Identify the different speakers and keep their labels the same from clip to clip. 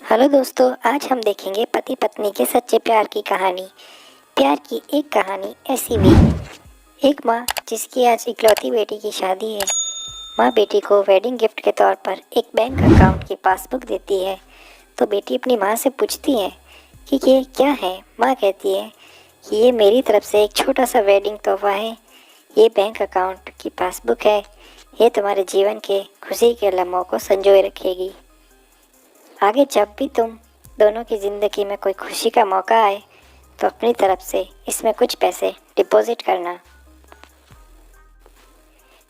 Speaker 1: Hello दोस्तों, आज हम देखेंगे पति पत्नी के सच्चे प्यार की कहानी। प्यार की एक कहानी ऐसी भी। एक माँ जिसकी आज इकलौती बेटी की शादी है। माँ बेटी को वेडिंग गिफ्ट के तौर पर एक बैंक अकाउंट की पासबुक देती है। तो बेटी अपनी माँ से पूछती है कि ये क्या है। माँ कहती है कि ये मेरी तरफ से एक छोटा सा वेडिंग तोहफा है। ये बैंक अकाउंट की पासबुक है। ये तुम्हारे जीवन के खुशी के लम्हों को संजोए रखेगी। आगे जब भी तुम दोनों की ज़िंदगी में कोई खुशी का मौका आए तो अपनी तरफ से इसमें कुछ पैसे डिपॉजिट करना।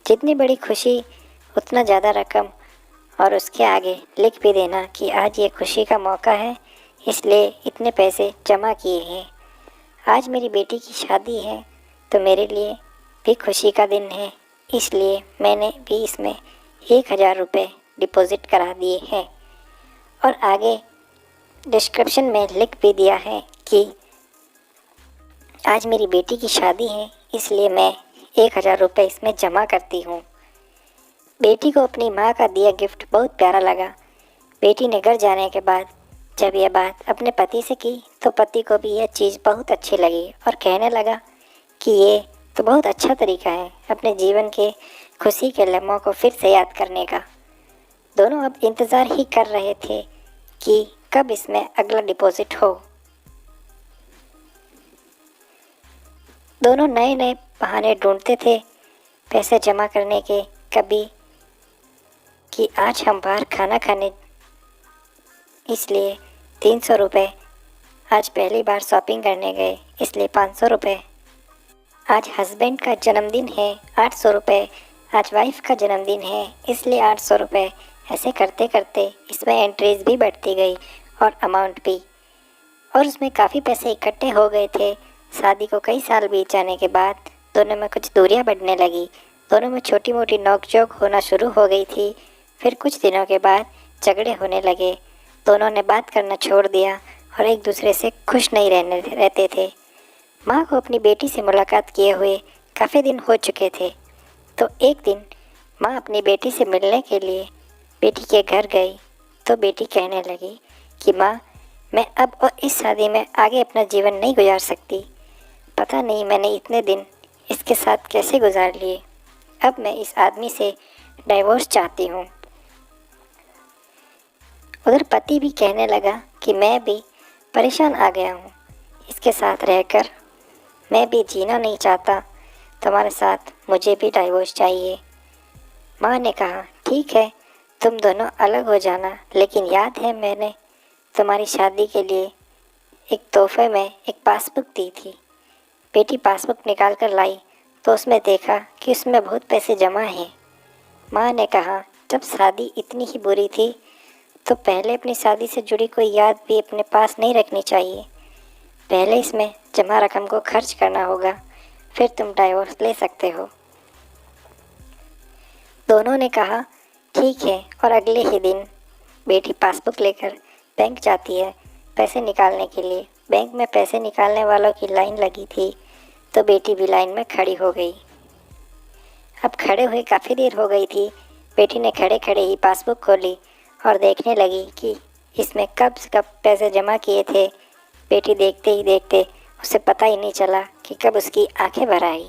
Speaker 1: जितनी बड़ी खुशी उतना ज़्यादा रकम, और उसके आगे लिख भी देना कि आज ये खुशी का मौका है, इसलिए इतने पैसे जमा किए हैं। आज मेरी बेटी की शादी है तो मेरे लिए भी खुशी का दिन है, इसलिए मैंने भी इसमें 1000 रुपये डिपॉजिट करा दिए हैं। और आगे डिस्क्रिप्शन में लिख भी दिया है कि आज मेरी बेटी की शादी है, इसलिए मैं 1000 रुपये इसमें जमा करती हूँ। बेटी को अपनी माँ का दिया गिफ्ट बहुत प्यारा लगा। बेटी ने घर जाने के बाद जब यह बात अपने पति से की तो पति को भी यह चीज़ बहुत अच्छी लगी और कहने लगा कि ये तो बहुत अच्छा तरीका है अपने जीवन के खुशी के लम्हों को फिर से याद करने का। दोनों अब इंतज़ार ही कर रहे थे कि कब इसमें अगला डिपॉजिट हो। दोनों नए नए बहाने ढूंढते थे पैसे जमा करने के। कभी कि आज हम बाहर खाना खाने, इसलिए 300 रुपये। आज पहली बार शॉपिंग करने गए, इसलिए 500 रुपये। आज हस्बैंड का जन्मदिन है, 800 रुपये। आज वाइफ का जन्मदिन है, इसलिए 800 रुपये। ऐसे करते करते इसमें एंट्रीज भी बढ़ती गई और अमाउंट भी, और उसमें काफ़ी पैसे इकट्ठे हो गए थे। शादी को कई साल बीत जाने के बाद दोनों में कुछ दूरियां बढ़ने लगी। दोनों में छोटी मोटी नोकझोंक होना शुरू हो गई थी। फिर कुछ दिनों के बाद झगड़े होने लगे। दोनों ने बात करना छोड़ दिया और एक दूसरे से खुश नहीं रहते थे। माँ को अपनी बेटी से मुलाकात किए हुए काफ़ी दिन हो चुके थे, तो एक दिन माँ अपनी बेटी से मिलने के लिए बेटी के घर गई तो बेटी कहने लगी कि माँ, मैं अब और इस शादी में आगे अपना जीवन नहीं गुजार सकती। पता नहीं मैंने इतने दिन इसके साथ कैसे गुजार लिए। अब मैं इस आदमी से डाइवोर्स चाहती हूँ। उधर पति भी कहने लगा कि मैं भी परेशान आ गया हूँ इसके साथ रहकर। मैं भी जीना नहीं चाहता तुम्हारे साथ, मुझे भी डाइवोर्स चाहिए। माँ ने कहा ठीक है, तुम दोनों अलग हो जाना, लेकिन याद है मैंने तुम्हारी शादी के लिए एक तोहफे में एक पासबुक दी थी। बेटी पासबुक निकाल कर लाई तो उसमें देखा कि उसमें बहुत पैसे जमा हैं। माँ ने कहा जब शादी इतनी ही बुरी थी तो पहले अपनी शादी से जुड़ी कोई याद भी अपने पास नहीं रखनी चाहिए। पहले इसमें जमा रकम को खर्च करना होगा, फिर तुम डाइवोर्स ले सकते हो। दोनों ने कहा ठीक है, और अगले ही दिन बेटी पासबुक लेकर बैंक जाती है पैसे निकालने के लिए। बैंक में पैसे निकालने वालों की लाइन लगी थी तो बेटी भी लाइन में खड़ी हो गई। अब खड़े हुए काफ़ी देर हो गई थी। बेटी ने खड़े खड़े ही पासबुक खोली और देखने लगी कि इसमें कब से कब पैसे जमा किए थे। बेटी देखते ही देखते उसे पता ही नहीं चला कि कब उसकी आंखें भर आई।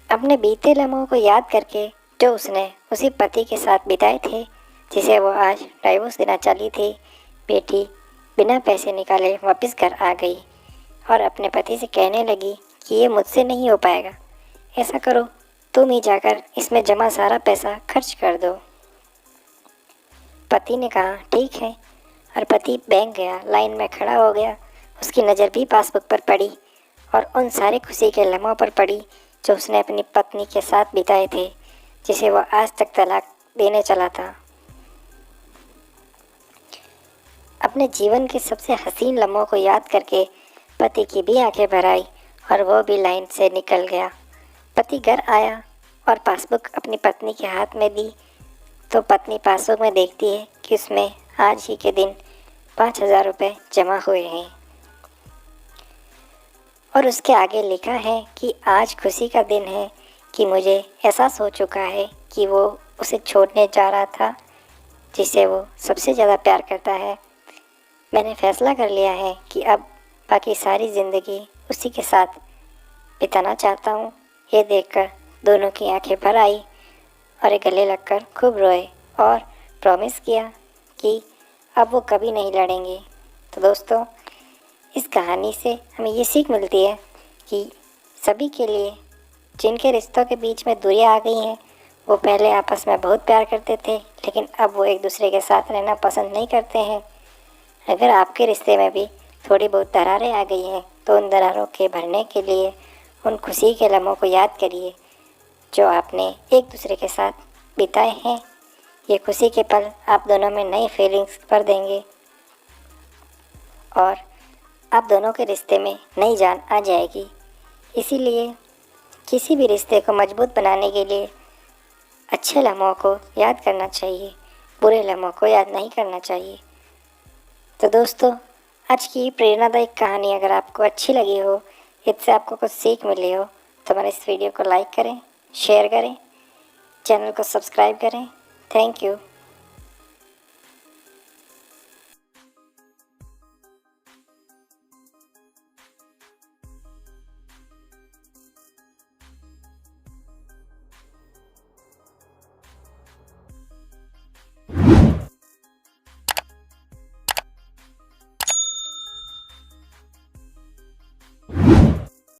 Speaker 1: अपने बीते लम्हों को याद करके जो उसने उसी पति के साथ बिताए थे जिसे वो आज डाइवोर्स देना चाहती थी, बेटी बिना पैसे निकाले वापस घर आ गई और अपने पति से कहने लगी कि ये मुझसे नहीं हो पाएगा। ऐसा करो, तुम ही जाकर इसमें जमा सारा पैसा खर्च कर दो। पति ने कहा ठीक है, और पति बैंक गया, लाइन में खड़ा हो गया। उसकी नज़र भी पासबुक पर पड़ी और उन सारे खुशी के लम्हों पर पड़ी जो उसने अपनी पत्नी के साथ बिताए थे, जिसे वह आज तक तलाक देने चला था। अपने जीवन के सबसे हसीन लम्हों को याद करके पति की भी आंखें भर आई और वो भी लाइन से निकल गया। पति घर आया और पासबुक अपनी पत्नी के हाथ में दी तो पत्नी पासबुक में देखती है कि उसमें आज ही के दिन 5000 रुपये जमा हुए हैं, और उसके आगे लिखा है कि आज खुशी का दिन है कि मुझे एहसास हो चुका है कि वो उसे छोड़ने जा रहा था, जिसे वो सबसे ज़्यादा प्यार करता है। मैंने फैसला कर लिया है कि अब बाकी सारी ज़िंदगी उसी के साथ बिताना चाहता हूँ। ये देखकर दोनों की आंखें भर आई और एक गले लगकर खूब रोए और प्रॉमिस किया कि अब वो कभी नहीं लड़ेंगे। तो दोस्तों, इस कहानी से हमें ये सीख मिलती है कि सभी के लिए जिनके रिश्तों के बीच में दूरियां आ गई हैं, वो पहले आपस में बहुत प्यार करते थे, लेकिन अब वो एक दूसरे के साथ रहना पसंद नहीं करते हैं। अगर आपके रिश्ते में भी थोड़ी बहुत दरारें आ गई हैं, तो उन दरारों के भरने के लिए उन खुशी के लम्हों को याद करिए जो आपने एक दूसरे के साथ बिताए हैं। ये खुशी के पल आप दोनों में नई फीलिंग्स भर देंगे और आप दोनों के रिश्ते में नई जान आ जाएगी। इसीलिए किसी भी रिश्ते को मजबूत बनाने के लिए अच्छे लम्हों को याद करना चाहिए, बुरे लम्हों को याद नहीं करना चाहिए। तो दोस्तों, आज की प्रेरणादायक कहानी अगर आपको अच्छी लगी हो, इससे आपको कुछ सीख मिली हो, तो हमारे इस वीडियो को लाइक करें, शेयर करें, चैनल को सब्सक्राइब करें। Thank you.